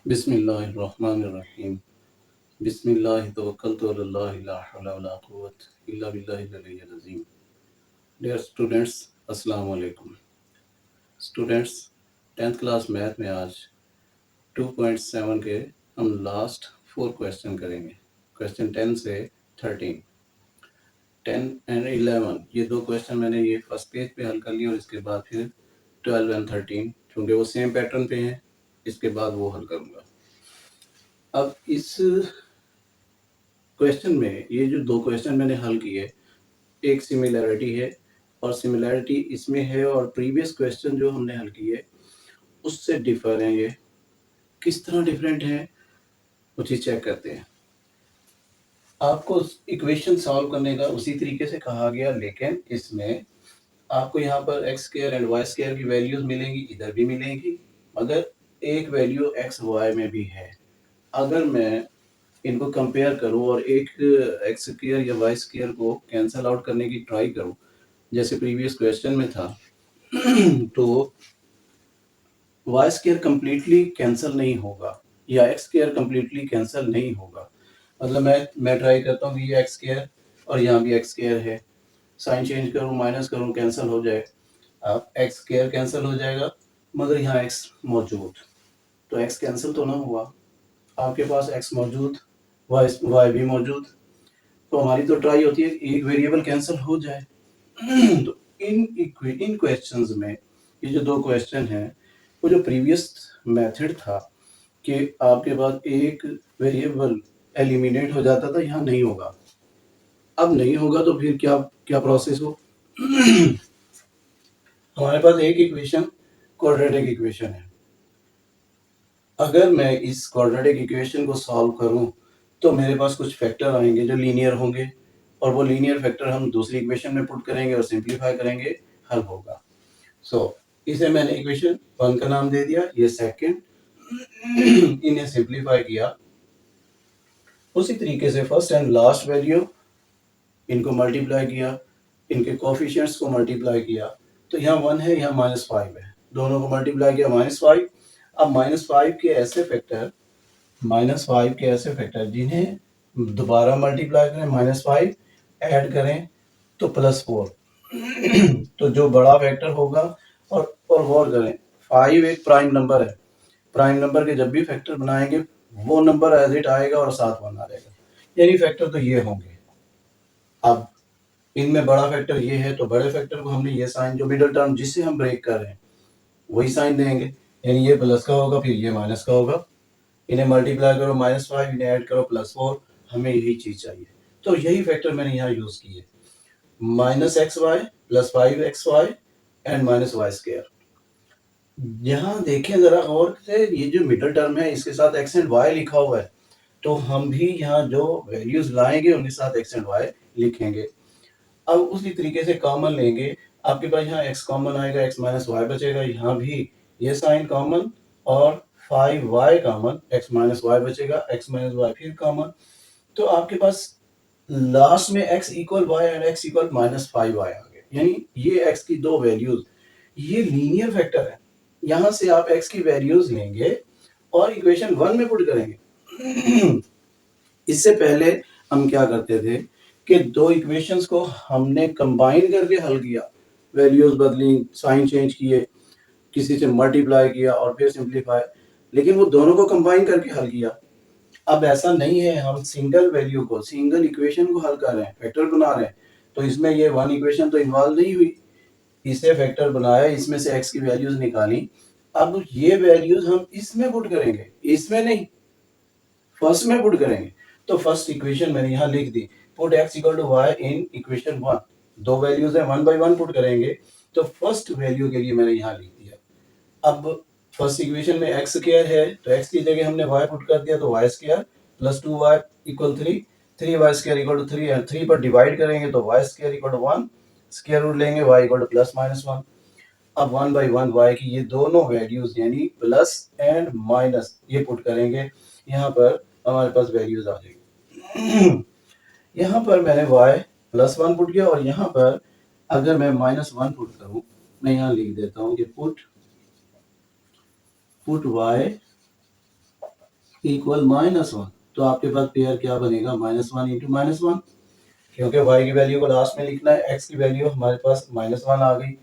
बिस्मिल्लाहिर्रहमानिर्रहीम। बिस्मिल्लाहि तवक्कलतु अलल्लाहि ला हौला वला कुव्वता इल्ला बिल्लाहिल अलिय्यिल अज़ीम। डियर स्टूडेंट्स, अस्सलाम वालेकुम। स्टूडेंट्स, 10th क्लास मैथ में आज 2.7 के हम लास्ट 4 क्वेश्चन करेंगे। क्वेश्चन 10 से 13, 10 एंड 11 ये दो क्वेश्चन मैंने ये फर्स्ट पेज पे हल कर लिए और इसके बाद फिर 12 एंड 13 क्योंकि वो सेम पैटर्न पे हैं, इसके बाद वो हल करूँगा। अब इस क्वेश्चन में ये जो दो क्वेश्चन मैंने हल किए, एक सिमिलैरिटी है और सिमिलैरिटी इसमें है और प्रीवियस क्वेश्चन जो हमने हल किए उससे डिफर हैं। ये किस तरह डिफरेंट है वो चीज़ चेक करते हैं। आपको इक्वेशन सॉल्व करने का उसी तरीके से कहा गया, लेकिन इसमें आपको यहाँ पर X square and Y square की वैल्यूज मिलेंगी, इधर भी मिलेंगी, मगर एक वैल्यू एक्स वाई में भी है। अगर मैं इनको कंपेयर करूं और एक एक्स स्क्वायर या वाई स्क्वायर को कैंसल आउट करने की ट्राई करूं जैसे प्रीवियस क्वेश्चन में था तो वाई स्क्वायर कंप्लीटली कैंसिल नहीं होगा या एक्स स्क्वायर कंप्लीटली कैंसिल नहीं होगा। मतलब मैं ट्राई करता हूँ कि ये एक्स स्क्वायर और यहाँ भी एक्स स्क्वायर है, साइन चेंज करूँ, माइनस करूँ, कैंसिल हो जाए। अब एक्स स्क्वायर कैंसिल हो जाएगा मगर यहाँ एक्स मौजूद, तो एक्स कैंसिल तो ना हुआ। आपके पास एक्स मौजूद, वाई भी मौजूद, तो हमारी तो ट्राई होती है एक वेरिएबल कैंसिल हो जाए। तो इन क्वेश्चंस में ये जो दो क्वेश्चन हैं वो जो प्रीवियस मेथड था कि आपके पास एक वेरिएबल एलिमिनेट हो जाता था, यहाँ नहीं होगा। अब नहीं होगा तो फिर क्या क्या प्रोसेस हो हमारे पास एक इक्वेशन क्वाड्रेटिक इक्वेशन है। अगर मैं इस क्वाड्रेटिक इक्वेशन को सॉल्व करूं तो मेरे पास कुछ फैक्टर आएंगे जो लीनियर होंगे और वो लीनियर फैक्टर हम दूसरी इक्वेशन में पुट करेंगे और सिंप्लीफाई करेंगे, हल होगा। इसे मैंने इक्वेशन 1 का नाम दे दिया, ये सेकंड इन्हें सिंप्लीफाई किया। उसी तरीके से फर्स्ट एंड लास्ट वैल्यू इनको मल्टीप्लाई किया, इनके कोफिशिएंट्स को मल्टीप्लाई किया, तो यहाँ 1 है, यहाँ -5 है, दोनों को मल्टीप्लाई किया -5। अब -5 के ऐसे फैक्टर जिन्हें दोबारा मल्टीप्लाई करें, -5 ऐड करें तो +4 तो जो बड़ा फैक्टर होगा और गौर करें 5 एक प्राइम नंबर है, प्राइम नंबर के जब भी फैक्टर बनाएंगे वो नंबर एज इट आएगा और साथ बना रहेगा, यानी फैक्टर तो ये होंगे। अब इनमें बड़ा फैक्टर ये है तो बड़े फैक्टर को हमने ये साइन जो मिडिल टर्म जिससे हम ब्रेक कर रहे हैं वही साइन देंगे, यानी ये प्लस का होगा फिर ये माइनस का होगा। इन्हें मल्टीप्लाई करो -5, इन्हें ऐड करो +4, हमें यही चीज चाहिए। तो यही फैक्टर मैंने यहाँ यूज किए, -xy + 5xy एंड -y²। यहाँ देखें जरा गौर से, ये जो मिडिल टर्म है इसके साथ x एंड y लिखा हुआ है, तो हम भी यहाँ जो वैल्यूज लाएंगे उनके साथ x एंड y लिखेंगे। अब उसी तरीके से कॉमन लेंगे, आपके पास यहाँ x कॉमन आएगा, x - y बचेगा, यहाँ भी ये साइन कॉमन और 5y कॉमन, x - y बचेगा, x - y फिर कॉमन, तो आपके पास लास्ट में x = y and x = -5y आ गए, यानी ये x की दो वैल्यूज, ये लीनियर फैक्टर है। यहां से आप x की वैल्यूज लेंगे और इक्वेशन 1 में पुट करेंगे। इससे पहले हम क्या करते थे कि दो इक्वेशंस को हमने कंबाइन करके हल किया, वैल्यूज बदली, साइन चेंज किए, किसी से मल्टीप्लाई किया और फिर सिंप्लीफाई, लेकिन वो दोनों को कंबाइन करके हल किया। अब ऐसा नहीं है, हम सिंगल वैल्यू को, सिंगल इक्वेशन को हल कर रहे हैं, फैक्टर बना रहे हैं, तो इसमें ये 1 इक्वेशन तो इन्वॉल्व नहीं हुई, इसे फैक्टर बनाया, इसमें से x की वैल्यूज निकाली। अब ये वैल्यूज हम इसमें पुट करेंगे, इसमें नहीं, फर्स्ट में पुट करेंगे। तो फर्स्ट इक्वेशन मैंने यहाँ लिख दी, put x = y in equation 1, दो वैल्यूज है, 1 by 1 पुट करेंगे, तो फर्स्ट वैल्यू के लिए मैंने यहाँ लिख दिया। अब फर्स्ट इक्वेशन में x² है तो x की जगह हमने y पुट कर दिया, तो y² + 2y = 3, 3y² = 3 एंड 3 पर डिवाइड करेंगे तो y² = 1, स्क्वायर रूट लेंगे y = +-1। अब 1 by 1 y की ये दोनों वैल्यूज यानी प्लस एंड माइनस ये पुट करेंगे, यहाँ पर हमारे पास वैल्यूज आ जाएगी। यहाँ पर मैंने y +1 पुट किया और यहाँ पर अगर मैं -1 पुट करूं, मैं यहाँ लिख देता हूँ कि पुट y इक्वल -1, तो आपके पास पेयर क्या बनेगा, -1 इंटू -1, क्योंकि y की वैल्यू को लास्ट में लिखना है, x की वैल्यू हमारे पास -1 आ गई।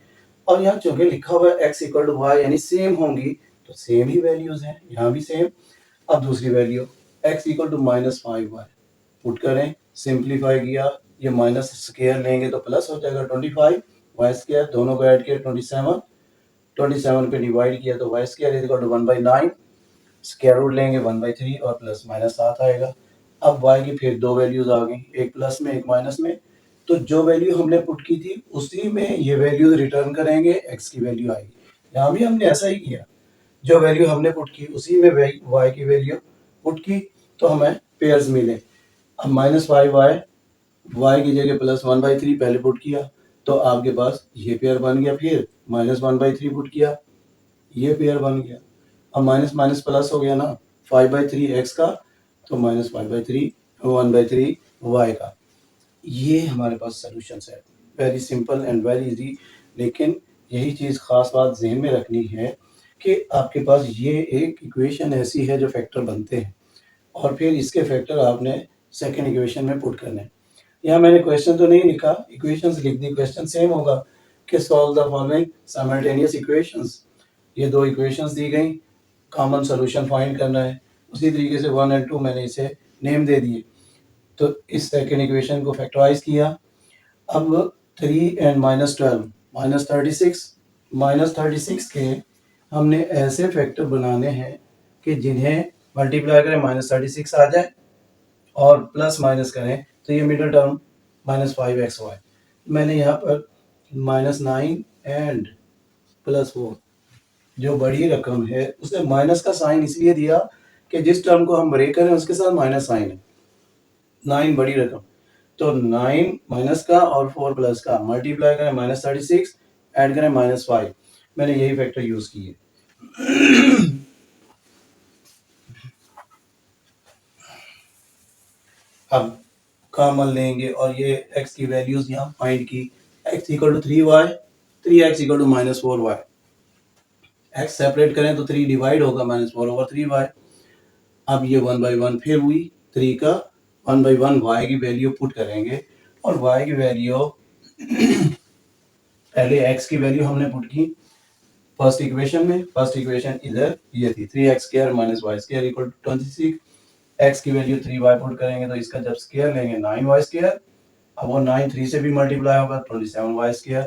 और यहाँ चूंकि लिखा हुआ है x इक्वल टू वाई यानी सेम होंगी, तो सेम ही वैल्यूज हैं, यहाँ भी सेम। अब दूसरी value x equal to -5y put करें, सिंप्लीफाई किया, ये माइनस स्क्वायर लेंगे तो प्लस हो जाएगा 25, वाई स्क्वायर दोनों को ऐड किया 27, 27 पे डिवाइड किया तो y square equal to 1/9, square root लेंगे 1/3 और प्लस माइनस 7 आएगा। अब y की फिर दो वैल्यूज आ गई, एक प्लस में एक माइनस में, तो जो वैल्यू हमने पुट की थी उसी में ये वैल्यू रिटर्न करेंगे, x की वैल्यू आएगी। यहाँ भी हमने ऐसा ही किया, जो वैल्यू हमने पुट की उसी में y की वैल्यू पुट की, तो हमें पेयर्स मिले। अब -5y, y की जगह +1/3 पहले पुट किया, तो आपके पास ये पेयर बन गया। फिर -1/3 पुट किया, ये पेयर बन गया। अब माइनस माइनस प्लस हो गया ना, 5/3 x का, तो -5/3 1/3 y का। ये हमारे पास सोल्यूशन है, very simple and very easy. लेकिन यही चीज़ खास बात जहन में रखनी है कि आपके पास ये एक इक्वेशन ऐसी है जो फैक्टर बनते हैं, और फिर इसके फैक्टर आपने सेकंड इक्वेशन में पुट करने हैं। यहाँ मैंने क्वेश्चन तो नहीं लिखा, इक्वेशंस लिख दी, क्वेश्चन सेम होगा कि solve the following simultaneous equations. ये दो इक्वेशंस दी गई, कॉमन सोल्यूशन फाइंड करना है। उसी तरीके से 1 और 2 मैंने इसे नेम दे दिए, तो इस सेकंड इक्वेशन को फैक्टराइज किया। अब 3 एंड -12 -36, -36 के हमने ऐसे फैक्टर बनाने हैं कि जिन्हें मल्टीप्लाई करें -36 आ जाए, और प्लस माइनस करें तो ये मिडिल टर्म -5xy। मैंने यहाँ पर -9 एंड +4, जो बड़ी रकम है उसने माइनस का साइन इसलिए दिया कि जिस टर्म को हम ब्रेक करें उसके साथ माइनस साइन है। 9 बड़ी रकम, तो 9 माइनस का और 4 प्लस का मल्टीप्लाई करें -36, ऐड करें -5। मैंने यही फैक्टर यूज किए। अब कॉमन लेंगे और ये x की वैल्यूज यहाँ फाइंड की, x equal to 3y, 3x equal to -4y। x separate करें तो 3 डिवाइड होगा -4/3y। अब ये 1/1 फिर हुई, 3 का 1/1 y की वैल्यू पुट करेंगे, और y की वैल्यू पहले x की वैल्यू हमने पुट की फर्स्ट इक्वेशन में, फर्स्ट इक्वेशन इधर ये थी 3x² - y² equal to 26। x की वैल्यू 3y पुट करेंगे तो इसका जब स्क्वायर लेंगे 9y², अब वो 9 3 से भी मल्टीप्लाई होगा 27y²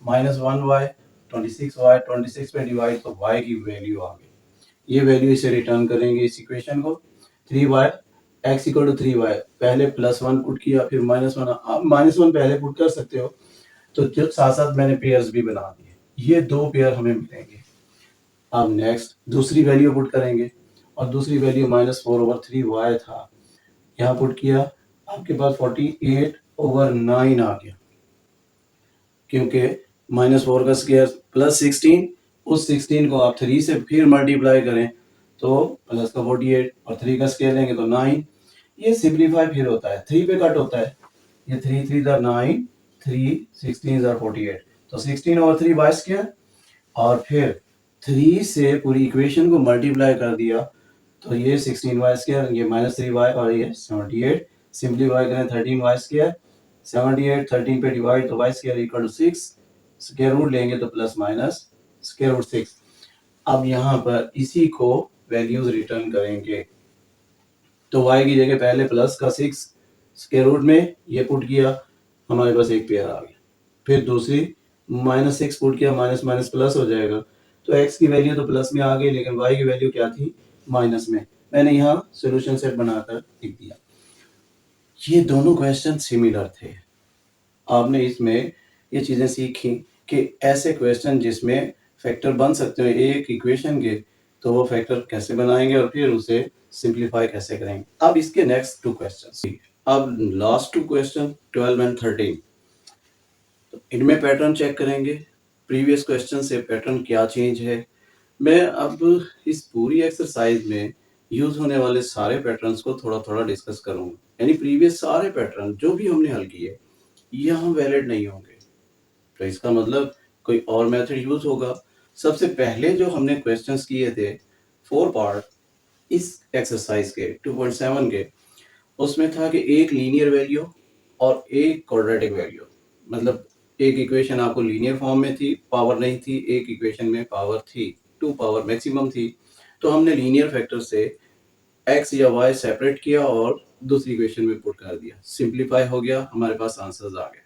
-1y 26y, 26 पे डिवाइड तो y की वैल्यू आ गई। ये वैल्यू इसे रिटर्न करेंगे इस इक्वेशन को, 3y, x equal to 3y, पहले +1 पुट किया फिर -1, आप -1 पहले पुट कर सकते हो, तो जो साथ साथ मैंने पेयर्स भी बना दिए, ये दो पेयर हमें मिलेंगे। अब नेक्स्ट दूसरी वैल्यू पुट करेंगे, और दूसरी वैल्यू -4/3y था, यहाँ पुट किया, आपके पास 48/9 आ गया, क्योंकि -4 का स्क्वायर +16, उस 16 को आप 3 से फिर मल्टीप्लाई करें तो प्लस का 48, और 3 का स्क्वायर लेंगे तो 9। ये सिंप्लीफाई फिर होता है, 3 पे कट होता है, ये 3 3 ज़ा 9, 3 16 ज़ा 48, तो 16/3 वाई स्क्वायर, और फिर 3 से पूरी इक्वेशन को मल्टीप्लाई कर दिया तो ये 16y², ये -3y, और ये 78, सिंप्लीफाई करें 13y², 78 13 पे डिवाइड तो y² equal to 6, square root लेंगे तो प्लस माइनस स्क्वायर रूट 6। अब यहाँ पर इसी को वैल्यूज रिटर्न करेंगे, तो y की जगह पहले प्लस का 6 स्क्वायर रूट में ये पुट किया, हमारे पास एक पेयर आ गया। फिर दूसरी -6 पुट किया, माइनस माइनस प्लस हो जाएगा, तो x की वैल्यू तो प्लस में आ गई, लेकिन y की वैल्यू क्या थी, माइनस में। मैंने यहाँ सॉल्यूशन सेट बनाकर लिख दिया। ये दोनों क्वेश्चन सिमिलर थे, आपने इसमें ये चीज़ें सीखी कि ऐसे क्वेश्चन जिसमें फैक्टर बन सकते हैं एक इक्वेशन के, तो वो फैक्टर कैसे बनाएंगे और फिर उसे सिंप्लीफाई कैसे करेंगे। अब इसके नेक्स्ट 2 क्वेश्चन, अब लास्ट 2 क्वेश्चन 12 एंड 13, तो इनमें पैटर्न चेक करेंगे, प्रीवियस क्वेश्चन से पैटर्न क्या चेंज है। मैं अब इस पूरी एक्सरसाइज में यूज होने वाले सारे पैटर्न्स को थोड़ा थोड़ा डिस्कस करूंगा, यानी प्रीवियस सारे पैटर्न जो भी हमने हल किए यहाँ वैलिड नहीं होंगे, तो इसका मतलब कोई और मेथड यूज होगा। सबसे पहले जो हमने क्वेश्चंस किए थे 4 पार्ट, इस एक्सरसाइज के 2.7 के उसमें था कि एक लीनियर वैल्यू और एक क्वाड्रेटिक वैल्यू, मतलब एक इक्वेशन आपको लीनियर फॉर्म में थी, पावर नहीं थी, एक इक्वेशन में पावर थी, 2 पावर मैक्सिमम थी। तो हमने लीनियर फैक्टर से x या y सेपरेट किया और दूसरी इक्वेशन में पुट कर दिया, सिंप्लीफाई हो गया, हमारे पास आंसर्स आ गए।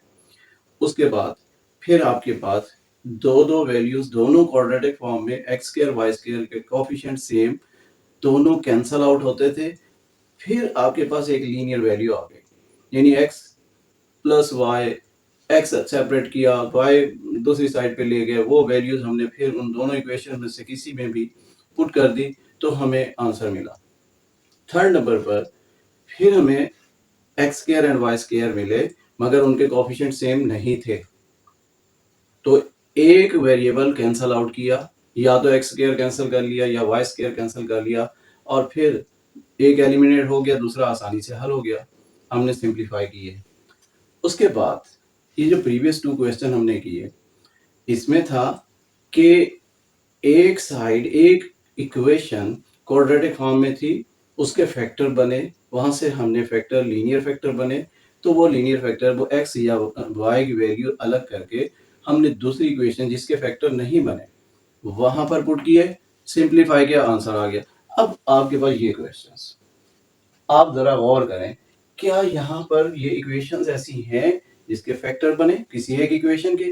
उसके बाद फिर आपके पास दो दो वैल्यूज दोनों क्वाड्रेटिक फॉर्म में एक्स स्क्वायर वाई स्क्वायर के कोफिशिएंट सेम, दोनों कैंसल आउट होते थे। फिर आपके पास एक लीनियर वैल्यू आ गई, यानी x plus y, x separate किया, वाई दूसरी साइड पे ले गए, वो वैल्यूज हमने फिर उन दोनों इक्वेशन में से किसी में भी पुट कर दी, तो हमें आंसर मिला। थर्ड नंबर पर फिर हमें x square and Y square मिले, मगर उनके कोफिशिएंट सेम नहीं थे, तो एक वेरिएबल कैंसल आउट किया, या तो एक्स स्क्वायर कैंसिल कर लिया या वाई स्क्वायर कैंसिल कर लिया, और फिर एक एलिमिनेट हो गया, दूसरा आसानी से हल हो गया, हमने सिंप्लीफाई किए। उसके बाद ये जो प्रीवियस 2 क्वेश्चन हमने किए, इसमें था कि एक साइड एक इक्वेशन क्वाड्रेटिक फॉर्म में थी, उसके फैक्टर बने, वहां से हमने फैक्टर लीनियर फैक्टर बने, तो वो लीनियर फैक्टर वो x या y की वैल्यू अलग करके हमने दूसरी इक्वेशन जिसके फैक्टर नहीं बने वहां पर पुट किए, सिंप्लीफाई किया, आंसर आ गया। अब आपके पास ये क्वेश्चंस, आप जरा गौर करें, क्या यहाँ पर ये इक्वेशंस ऐसी हैं जिसके फैक्टर बने किसी एक इक्वेशन के?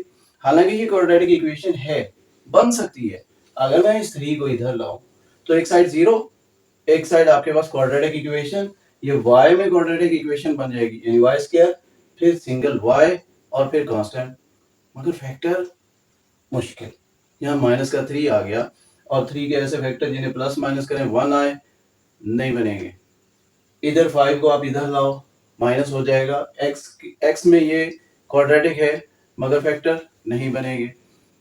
हालांकि ये क्वाड्रेटिक इक्वेशन है, बन सकती है। अगर मैं इस 3 को इधर लाऊं तो एक साइड 0, एक साइड आपके पास क्वाड्रेटिक इक्वेशन, ये y में क्वाड्रेटिक इक्वेशन बन जाएगी, यानी y स्क्वायर, फिर सिंगल y और फिर कांस्टेंट, मगर फैक्टर मुश्किल। यहाँ माइनस का 3 आ गया, और 3 के ऐसे फैक्टर जिन्हें प्लस माइनस करें 1 आए, नहीं बनेंगे। इधर 5 को आप इधर लाओ, माइनस हो जाएगा, x में ये क्वाड्रेटिक है मगर फैक्टर नहीं बनेंगे,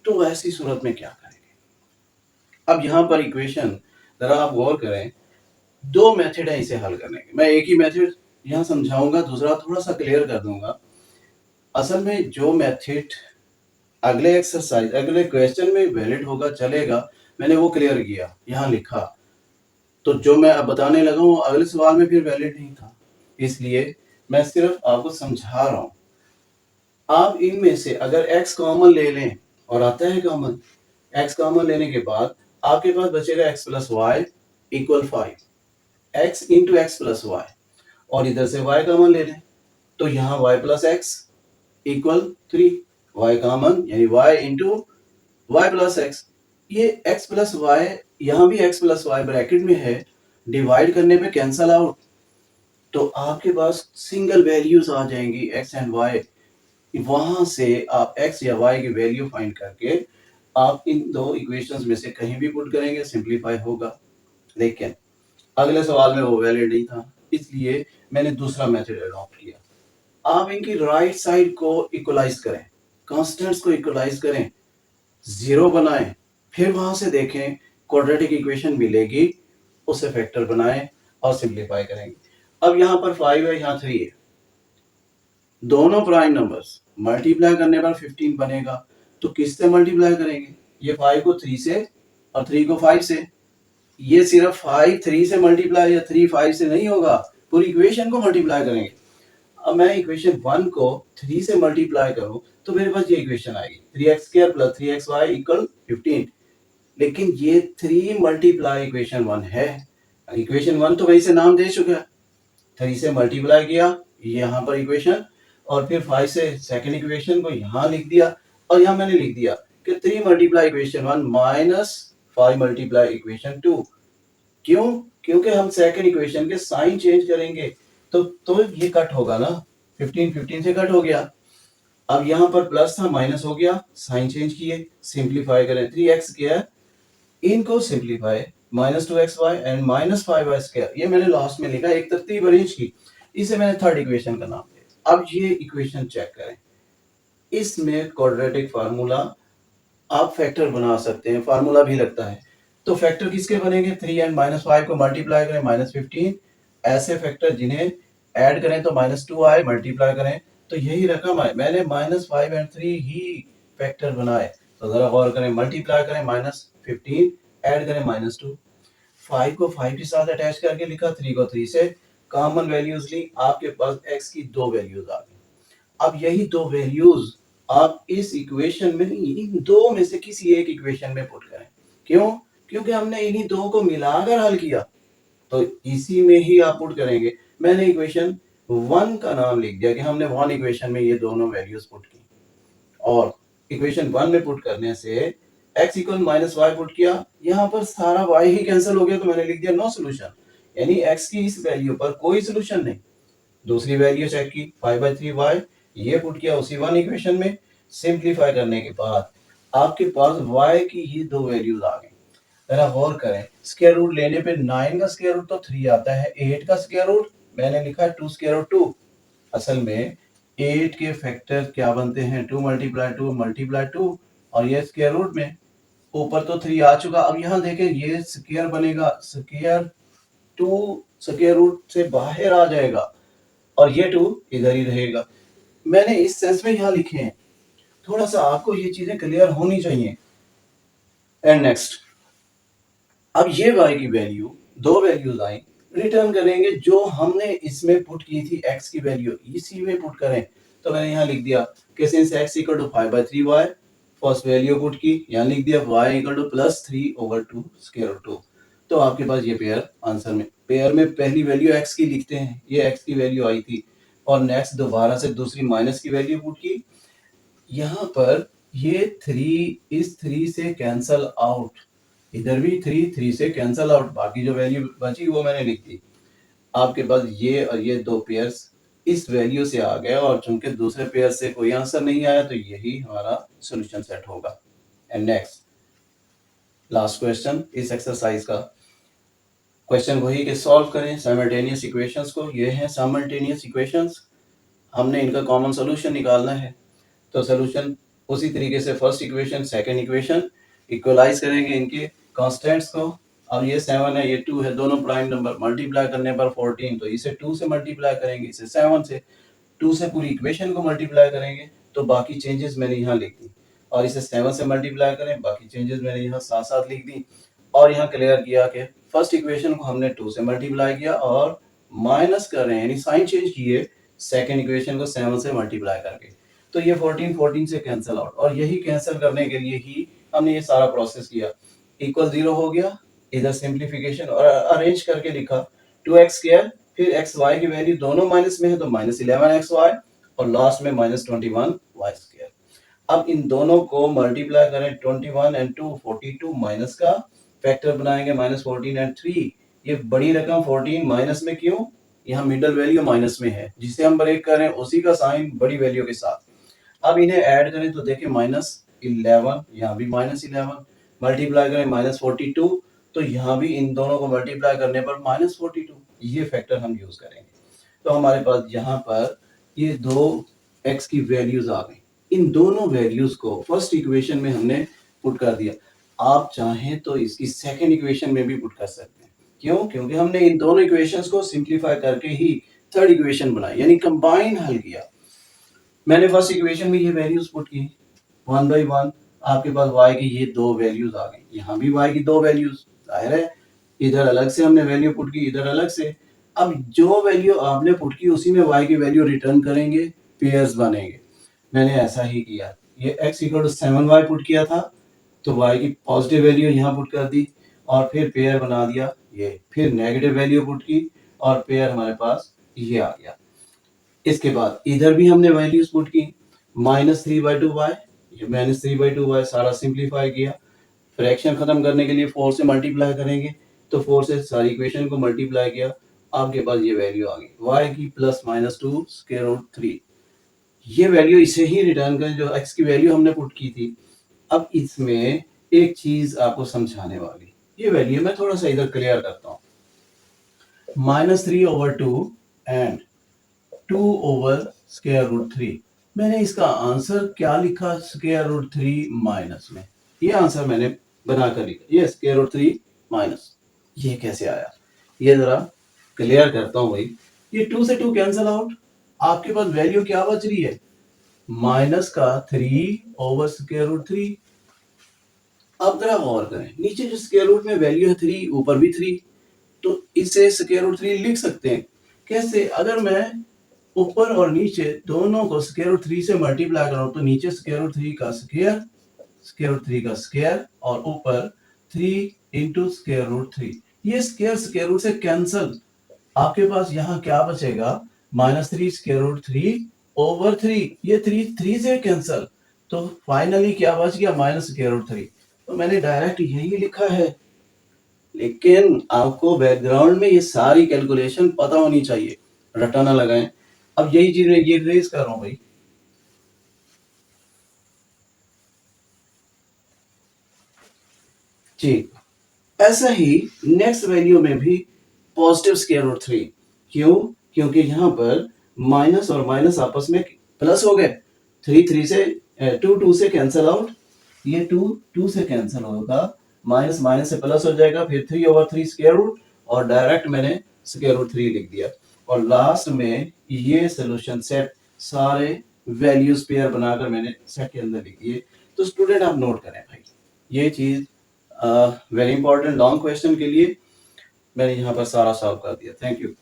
तो ऐसी सूरत में क्या करेंगे? अब यहाँ पर इक्वेशन जरा आप गौर करें, दो मेथड है इसे हल करने के। मैं एक ही मेथड यहाँ समझाऊंगा, दूसरा थोड़ा सा क्लियर कर दूंगा। असल में जो मेथड अगले एक्सरसाइज अगले क्वेश्चन में वैलिड होगा चलेगा, मैंने वो क्लियर किया, यहाँ लिखा, तो जो मैं अब बताने लगा हूँ अगले सवाल में फिर वैलिड नहीं था, इसलिए मैं सिर्फ आपको समझा रहा हूँ। आप इनमें से अगर x कॉमन ले लें, और आता है कॉमन, x कॉमन लेने के बाद आपके पास बचेगा x plus y equal 5, x into x plus y, और इधर से y कॉमन ले लें तो यहाँ y plus x equal 3, y common यानी y into y plus x, ये x प्लस वाई, यहाँ भी x प्लस वाई ब्रैकेट में है, डिवाइड करने पे कैंसल आउट, तो आपके पास सिंगल वैल्यूज आ जाएंगी x एंड y, वहां से आप x या y की वैल्यू फाइंड करके आप इन दो इक्वेशंस में से कहीं भी पुट करेंगे, सिंप्लीफाई होगा। लेकिन अगले सवाल में वो वैलिड नहीं था, इसलिए मैंने दूसरा मेथड अडॉप्ट किया। आप इनकी राइट साइड को इक्वलाइज करें, कांस्टेंट्स को इक्वलाइज करें, 0 बनाएं, फिर वहां से देखें क्वाड्रेटिक इक्वेशन मिलेगी, उसे फैक्टर बनाएं और सिंप्लीफाई करेंगे। अब यहाँ पर 5 है, यहाँ 3 है, दोनों प्राइम नंबर्स मल्टीप्लाई करने पर 15 बनेगा, तो किससे मल्टीप्लाई करेंगे? ये 5 को 3 से और 3 को 5 से। ये सिर्फ 5 3 से मल्टीप्लाई या 3 5 से नहीं होगा, पूरी इक्वेशन को मल्टीप्लाई करेंगे। अब मैं इक्वेशन 1 को 3 से मल्टीप्लाई करूं तो मेरे पास ये इक्वेशन आएगी, 3x square plus 3xy equal 15, लेकिन ये 3 मल्टीप्लाई इक्वेशन 1 है। इक्वेशन 1 तो वही से नाम दे चुका है, 3 से मल्टीप्लाई किया यहाँ पर इक्वेशन, और फिर 5 से सेकंड इक्वेशन को यहाँ लिख दिया, और यहाँ मैंने लिख दिया कि 3 multiply equation 1 minus 5 multiply equation 2। क्यों? क्योंकि हम सेकंड इक्वेशन के साइन चेंज करेंगे, तो ये कट होगा ना, 15 15 से कट हो गया। अब यहाँ पर प्लस था, माइनस हो गया, साइन चेंज किए, सिंप्लीफाई करें, 3x स्क्वायर, इनको simplify, minus 2xy and minus 5y square, ये मैंने लास्ट में लिखा, एक तरतीब अरेंज की, इसे मैंने थर्ड इक्वेशन का नाम दिया। अब ये इक्वेशन चेक करें, इसमें क्वाड्रेटिक फार्मूला आप फैक्टर बना सकते हैं, फार्मूला भी लगता है, तो फैक्टर किसके बनेंगे? 3 एंड माइनस 5 को मल्टीप्लाई करें, माइनस 15, ऐसे फैक्टर जिन्हें ऐड करें तो माइनस 2 आए, मल्टीप्लाई करें तो यही रकम आए। मैंने माइनस 5 एंड 3 ही फैक्टर बनाए, तो जरा गौर करें, मल्टीप्लाई करें माइनस 15, ऐड करें माइनस 2, 5 को 5 के साथ अटैच करके लिखा, 3 को 3 से कॉमन वैल्यूज ली, आपके पास x की दो वैल्यूज आ गई। अब यही दो वैल्यूज आप इस इक्वेशन में, इन दो में से किसी एक इक्वेशन में पुट करें। क्यों? क्योंकि हमने इन्हीं दो को मिलाकर हल किया, तो इसी में ही आप पुट करेंगे। मैंने इक्वेशन 1 का नाम लिख दिया कि हमने 1 इक्वेशन में ये दोनों वैल्यूज पुट की, और इक्वेशन 1 में पुट करने से x equal minus y put किया, यहाँ पर सारा y ही कैंसिल हो गया, तो मैंने लिख दिया नो सोल्यूशन, यानी x की इस वैल्यू पर कोई सोल्यूशन नहीं। दूसरी वैल्यू चेक की 5/3y, ये पुट किया उसी 1 इक्वेशन में। सिंप्लीफाई करने के बाद आपके पास y की ये दो वैल्यूज आ गई। जरा गौर करें, स्क्वायर रूट लेने पे 9 का स्क्वायर रूट तो 3 आता है, 8 का स्क्वायर रूट मैंने लिखा है 2 स्क्वायर रूट 2। असल में 8 के फैक्टर क्या बनते हैं, 2 मल्टीप्लाई 2 मल्टीप्लाई 2, और ये स्क्वायर रूट में ऊपर तो 3 आ चुका। अब यहाँ देखें ये स्क्वायर बनेगा, स्क्वायर 2 स्क्वायर रूट से बाहर आ जाएगा और ये 2 इधर ही रहेगा। मैंने इस सेंस में यहाँ लिखे हैं, थोड़ा सा आपको ये चीजें क्लियर होनी चाहिए। एंड नेक्स्ट, अब ये y की वैल्यू, दो वैल्यूज आई, रिटर्न करेंगे जो हमने इसमें पुट की थी x की वैल्यू, इसी में पुट करें। तो मैंने यहाँ लिख दिया कि since x equal to 5/3y, first value put की, यहाँ लिख दिया y equal to +3/2 square root 2। तो आपके पास ये पेयर आंसर में, पेयर में पहली वैल्यू x की लिखते हैं, ये x की वैल्यू आई थी, और नेक्स्ट दोबारा से दूसरी माइनस की वैल्यू पुट की। यहाँ पर ये 3 इस 3 से कैंसल आउट, इधर भी 3 से कैंसल आउट, बाकी जो वैल्यू बची वो मैंने लिख दी। आपके पास ये और ये दो पेयर्स इस वैल्यू से आ गए, और चूंकि दूसरे पेयर से कोई आंसर नहीं आया तो यही हमारा सॉल्यूशन सेट होगा। एंड नेक्स्ट लास्ट क्वेश्चन इस एक्सरसाइज का, क्वेश्चन वही कि सॉल्व करें साइमल्टेनियस इक्वेशंस को। ये हैं साइमल्टेनियस इक्वेशंस, हमने इनका कॉमन सॉल्यूशन निकालना है। तो सॉल्यूशन उसी तरीके से first equation second equation equalize करेंगे इनके कांस्टेंट्स को। अब ये 7 है, ये 2 है, दोनों प्राइम नंबर, मल्टीप्लाई करने पर 14, तो इसे 2 से मल्टीप्लाई करेंगे, इसे 7 से, 2 से पूरी इक्वेशन को मल्टीप्लाई करेंगे, तो बाकी चेंजेस मैंने यहाँ लिख दी, और इसे 7 से मल्टीप्लाई करें, बाकी चेंजेस मैंने यहाँ साथ साथ लिख दी। और यहाँ क्लियर किया कि फर्स्ट इक्वेशन को हमने 2 से मल्टीप्लाई किया और माइनस कर रहे हैं, यानी साइन चेंज किए सेकंड इक्वेशन को 7 से मल्टीप्लाई करके, तो ये 14 से कैंसिल आउट, और यही कैंसिल करने के लिए ही हमने ये सारा प्रोसेस किया। इक्वल 0 हो गया, इधर सिंप्लीफिकेशन और अरेंज करके लिखा 2x², फिर एक्स वाई की वैल्यू दोनों माइनस में है तो -11xy, और लास्ट में -21y²। अब इन दोनों को मल्टीप्लाई करें, 21 and 2 42, माइनस का फैक्टर बनाएंगे -14 and 3, ये बड़ी रकम 14 माइनस में क्यों, यहाँ मिडल वैल्यू माइनस में है, जिसे हम ब्रेक करें उसी का साइन बड़ी वैल्यू के साथ। अब इन्हें ऐड करें तो देखिए -11, यहाँ भी -11, मल्टीप्लाई करें -42, तो यहाँ भी इन दोनों को मल्टीप्लाई करने पर -42, ये फैक्टर हम यूज करेंगे। तो हमारे पास यहाँ पर ये दो x की वैल्यूज आ गई, इन दोनों वैल्यूज को फर्स्ट इक्वेशन में हमने पुट कर दिया। आप चाहें तो इसकी सेकंड इक्वेशन में भी पुट कर सकते हैं। क्यों? क्योंकि हमने इन दोनों इक्वेशंस को सिंप्लीफाई करके ही थर्ड इक्वेशन बनाई, यानी कंबाइन हल किया। मैंने फर्स्ट इक्वेशन में ये वैल्यूज पुट की 1 by 1, आपके पास y की ये दो वैल्यूज आ गई, यहाँ भी y की दो वैल्यूज, जाहिर है इधर अलग से हमने वैल्यू पुट की, इधर अलग से। अब जो वैल्यू आपने पुट की उसी में y की वैल्यू रिटर्न करेंगे, पेयर्स बनेंगे। मैंने ऐसा ही किया, ये x equal to 7y put किया था, तो y की पॉजिटिव वैल्यू यहाँ पुट कर दी, और फिर पेयर बना दिया ये, फिर नेगेटिव वैल्यू पुट की, और पेयर हमारे पास ये आ गया। इसके बाद इधर भी हमने वैल्यूज पुट की, -3/2y, ये -3/2y सारा सिंप्लीफाई किया, फ्रैक्शन खत्म करने के लिए 4 से मल्टीप्लाई करेंगे, तो 4 से सारी इक्वेशन को मल्टीप्लाई किया, आपके पास ये वैल्यू आ गई y की +-2 स्क्वायर रूट 3। ये वैल्यू इसे ही रिटर्न करें जो x की वैल्यू हमने पुट की थी। अब इसमें एक चीज आपको समझाने वाली, ये वैल्यू मैं थोड़ा सा इधर क्लियर करता हूँ, -3/2 एंड 2/√3। मैंने इसका आंसर क्या लिखा, √3 माइनस में, ये आंसर मैंने बनाकर लिखा, ये √3 माइनस, ये कैसे आया, ये जरा क्लियर करता हूं भाई। ये 2 से 2 कैंसिल आउट, आपके पास वैल्यू क्या बच रही है, -3/√3, अब जरा गौर करें, नीचे जो स्क्वायर रूट में वैल्यू है 3, ऊपर भी 3, तो इसे स्क्वायर रूट 3 लिख सकते हैं। कैसे? अगर मैं ऊपर और नीचे दोनों को स्क्वायर रूट 3 से मल्टीप्लाई कराऊं तो नीचे स्क्वायर रूट 3 का स्क्वायर, स्क्वायर रूट 3 का स्क्वायर और ऊपर 3 इंटू स्क्वायर रूट 3। ये स्क्वायर स्क्वायर रूट से कैंसल, आपके पास यहाँ क्या बचेगा? -3 स्क्वायर रूट 3 ओवर 3। ये 3 से कैंसल, तो फाइनली क्या बच गया? Minus square root 3। तो मैंने डायरेक्ट यही लिखा है, लेकिन आपको बैकग्राउंड में ये सारी कैलकुलेशन पता होनी चाहिए, रटा ना लगाएं। अब यही चीज मैं ये रेज कर रहा हूं भाई। ठीक, ऐसा ही नेक्स्ट वैल्यू में भी पॉजिटिव स्क्वायर रूट 3। क्यों? क्योंकि यहाँ पर माइनस और माइनस आपस में प्लस हो गए। 3 से 2 से कैंसल आउट, ये 2 से कैंसल होगा, माइनस माइनस से प्लस हो जाएगा, फिर 3 ओवर 3 स्क्वायर रूट, और डायरेक्ट मैंने स्क्वायर रूट 3 लिख दिया। और लास्ट में ये सोल्यूशन सेट सारे वैल्यूज पेयर बनाकर मैंने सेट के अंदर लिख दिए। तो स्टूडेंट आप नोट करें भाई, ये चीज वेरी इंपॉर्टेंट लॉन्ग क्वेश्चन के लिए मैंने यहाँ पर सारा सॉल्व कर दिया। Thank you.